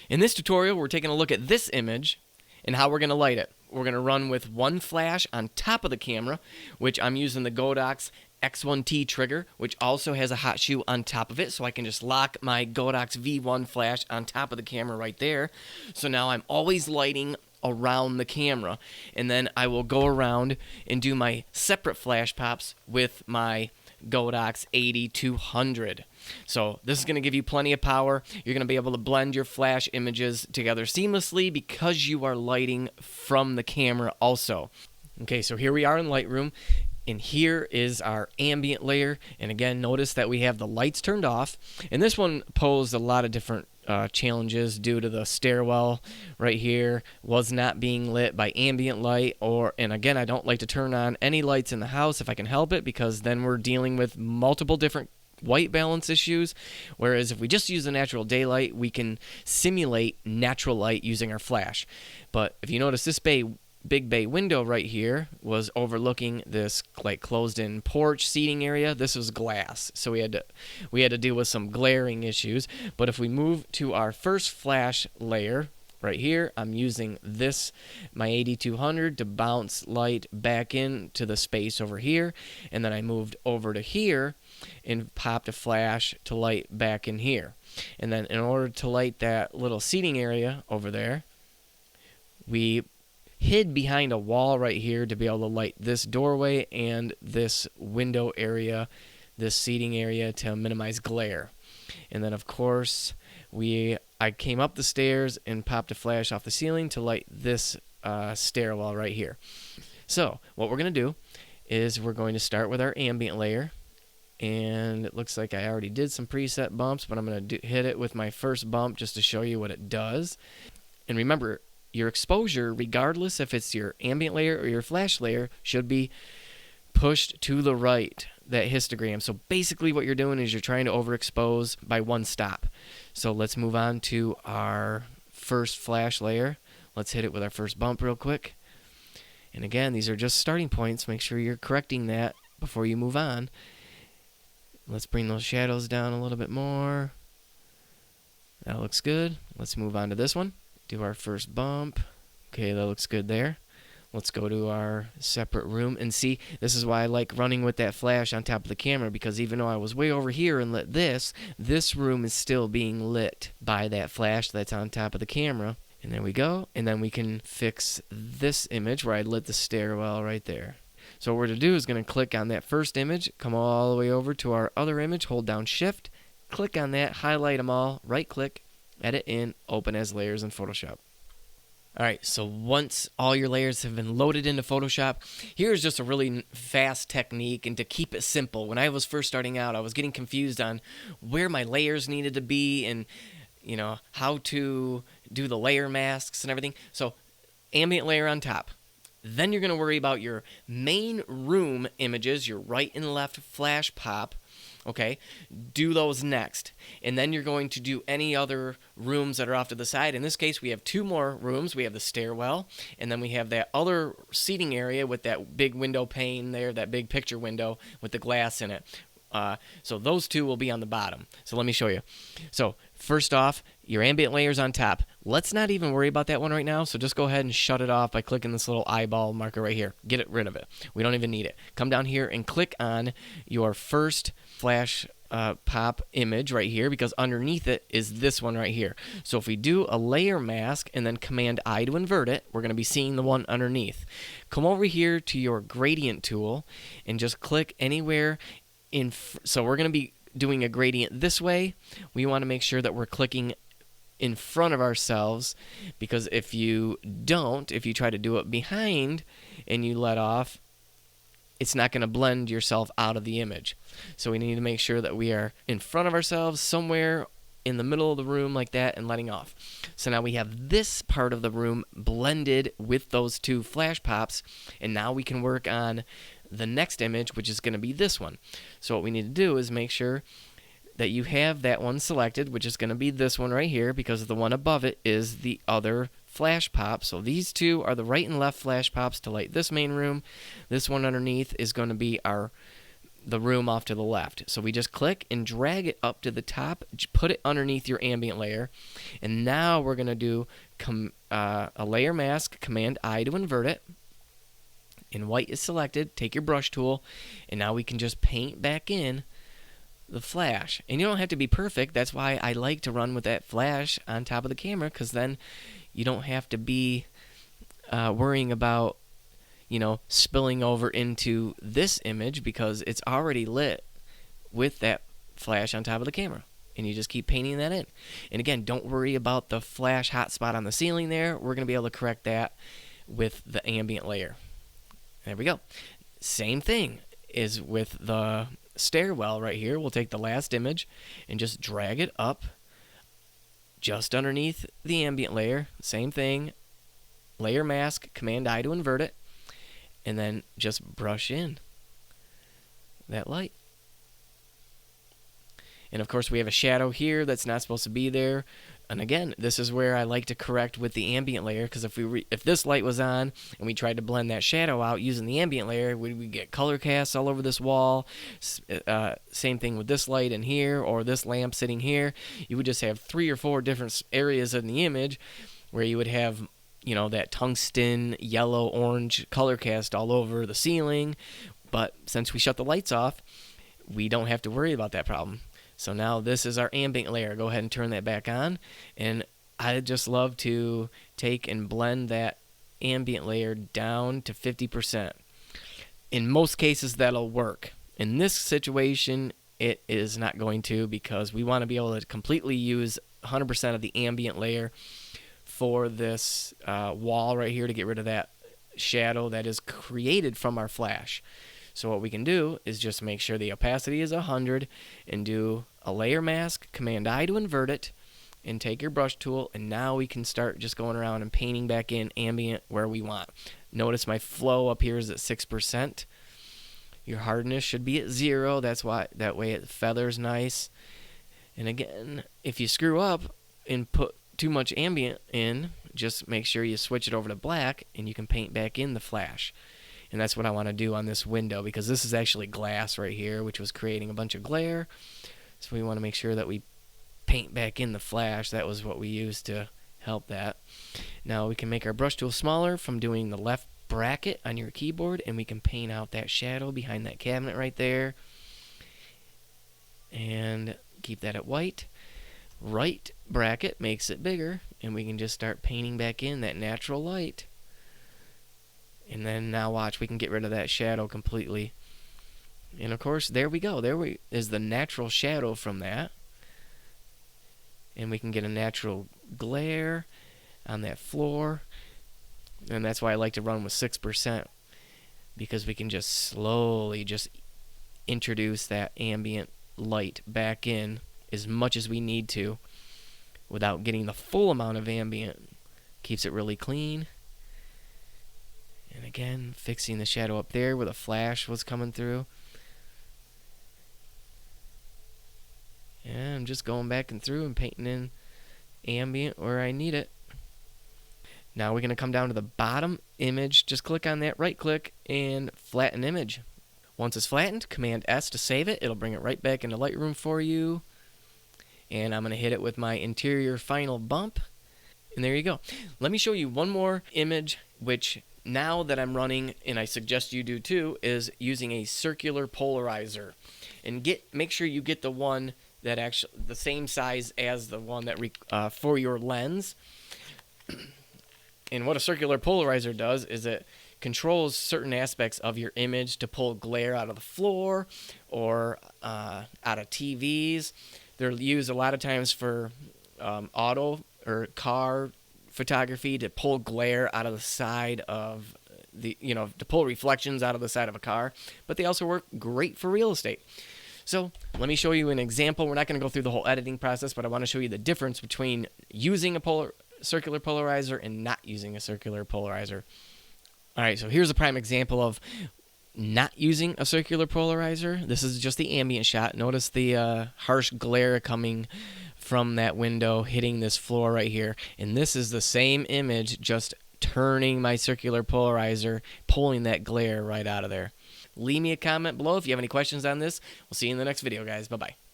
In this tutorial, we're taking a look at this image and how we're going to light it. We're going to run with one flash on top of the camera, which I'm using the Godox X1T trigger, which also has a hot shoe on top of it, so I can just lock my Godox V1 flash on top of the camera right there. So now I'm always lighting around the camera, and then I will go around and do my separate flash pops with my Godox 8200. So this is going to give you plenty of power. You're going to be able to blend your flash images together seamlessly because you are lighting from the camera also. Okay, so here we are in Lightroom, and here is our ambient layer. And again, notice that we have the lights turned off, and this one posed a lot of different challenges due to the stairwell right here was not being lit by ambient light, and again, I don't like to turn on any lights in the house if I can help it, because then we're dealing with multiple different white balance issues, whereas if we just use the natural daylight, we can simulate natural light using our flash. But if you notice, this big bay window right here was overlooking this like closed-in porch seating area. This was glass, so we had to deal with some glaring issues. But if we move to our first flash layer right here, I'm using my 8200 to bounce light back into the space over here, and then I moved over to here and popped a flash to light back in here. And then in order to light that little seating area over there, we hid behind a wall right here to be able to light this doorway and this window area, this seating area, to minimize glare. And then of course I came up the stairs and popped a flash off the ceiling to light this stairwell right here. So what we're going to do is we're going to start with our ambient layer, and it looks like I already did some preset bumps, but I'm going to hit it with my first bump just to show you what it does. And remember, your exposure, regardless if it's your ambient layer or your flash layer, should be pushed to the right, that histogram. So basically what you're doing is you're trying to overexpose by one stop. So let's move on to our first flash layer. Let's hit it with our first bump real quick. And again, these are just starting points. Make sure you're correcting that before you move on. Let's bring those shadows down a little bit more. That looks good. Let's move on to this one. Do our first bump. Okay, that looks good there. Let's go to our separate room, and see, this is why I like running with that flash on top of the camera, because even though I was way over here and lit this room is still being lit by that flash that's on top of the camera. And there we go. And then we can fix this image where I lit the stairwell right there. So what we're going to do is going to click on that first image, come all the way over to our other image, hold down Shift, click on that, highlight them all, right click, edit in, open as layers in Photoshop. Alright, so once all your layers have been loaded into Photoshop, here's just a really fast technique, and to keep it simple. When I was first starting out, I was getting confused on where my layers needed to be and how to do the layer masks and everything. So ambient layer on top. Then you're going to worry about your main room images, your right and left flash pop. Okay, do those next. And then you're going to do any other rooms that are off to the side. In this case, we have two more rooms. We have the stairwell, and then we have that other seating area with that big window pane there, that big picture window with the glass in it. So those two will be on the bottom. So let me show you. So first off, your ambient layer's on top. Let's not even worry about that one right now. So just go ahead and shut it off by clicking this little eyeball marker right here. Get rid of it. We don't even need it. Come down here and click on your first flash pop image right here, because underneath it is this one right here. So if we do a layer mask and then Command I to invert it, we're going to be seeing the one underneath. Come over here to your gradient tool and just click anywhere so we're going to be doing a gradient this way. We want to make sure that we're clicking in front of ourselves, because if you try to do it behind and you let off, it's not going to blend yourself out of the image. So we need to make sure that we are in front of ourselves, somewhere in the middle of the room like that, and letting off. So now we have this part of the room blended with those two flash pops, and now we can work on the next image, which is going to be this one. So what we need to do is make sure that you have that one selected, which is going to be this one right here, because the one above it is the other flash pop. So these two are the right and left flash pops to light this main room. This one underneath is going to be the room off to the left. So we just click and drag it up to the top, put it underneath your ambient layer, and now we're going to do a layer mask, Command I to invert it, and white is selected. Take your brush tool, and now we can just paint back in the flash. And you don't have to be perfect. That's why I like to run with that flash on top of the camera, because then you don't have to be worrying about, you know, spilling over into this image, because it's already lit with that flash on top of the camera. And you just keep painting that in. And again, don't worry about the flash hotspot on the ceiling there. We're going to be able to correct that with the ambient layer. There we go. Same thing is with the stairwell right here. We'll take the last image and just drag it up just underneath the ambient layer. Same thing. Layer mask, Command I to invert it, and then just brush in that light. And of course we have a shadow here that's not supposed to be there. And again, this is where I like to correct with the ambient layer, because if this light was on and we tried to blend that shadow out using the ambient layer, we get color casts all over this wall. Same thing with this light in here, or this lamp sitting here. You would just have 3 or 4 different areas in the image where you would have, you know, that tungsten, yellow, orange color cast all over the ceiling. But since we shut the lights off, we don't have to worry about that problem. So now this is our ambient layer. Go ahead and turn that back on. And I just love to take and blend that ambient layer down to 50%. In most cases, that'll work. In this situation, it is not going to, because we want to be able to completely use 100% of the ambient layer for this wall right here to get rid of that shadow that is created from our flash. So what we can do is just make sure the opacity is 100 and do a layer mask, Command I to invert it, and take your brush tool, and now we can start just going around and painting back in ambient where we want. Notice my flow up here is at 6%. Your hardness should be at 0. That's why, that way it feathers nice. And again, if you screw up and put too much ambient in, just make sure you switch it over to black and you can paint back in the flash. And that's what I want to do on this window, because this is actually glass right here, which was creating a bunch of glare. So we want to make sure that we paint back in the flash. That was what we used to help that. Now we can make our brush tool smaller from doing the left bracket on your keyboard, and we can paint out that shadow behind that cabinet right there. And keep that at white. Right bracket makes it bigger, and we can just start painting back in that natural light. And then now watch, we can get rid of that shadow completely. And of course, there we go. There is the natural shadow from that. And we can get a natural glare on that floor. And that's why I like to run with 6%, because we can just slowly just introduce that ambient light back in as much as we need to without getting the full amount of ambient. Keeps it really clean. And again, fixing the shadow up there where the flash was coming through. And I'm just going back and through and painting in ambient where I need it. Now we're going to come down to the bottom image. Just click on that, right click, and flatten image. Once it's flattened, Command S to save it. It'll bring it right back into Lightroom for you. And I'm going to hit it with my interior final bump. And there you go. Let me show you one more image, which now that I'm running, and I suggest you do too, is using a circular polarizer. And make sure you get the one that actually the same size as the one that for your lens. And what a circular polarizer does is it controls certain aspects of your image to pull glare out of the floor or out of TVs. They're used a lot of times for auto or car photography to pull glare out of the side of to pull reflections out of the side of a car. But they also work great for real estate. So let me show you an example. We're not going to go through the whole editing process, but I want to show you the difference between using a circular polarizer and not using a circular polarizer. All right, so here's a prime example of not using a circular polarizer. This is just the ambient shot. Notice the harsh glare coming from that window hitting this floor right here. And this is the same image, just turning my circular polarizer, pulling that glare right out of there. Leave me a comment below if you have any questions on this. We'll see you in the next video, guys. Bye-bye.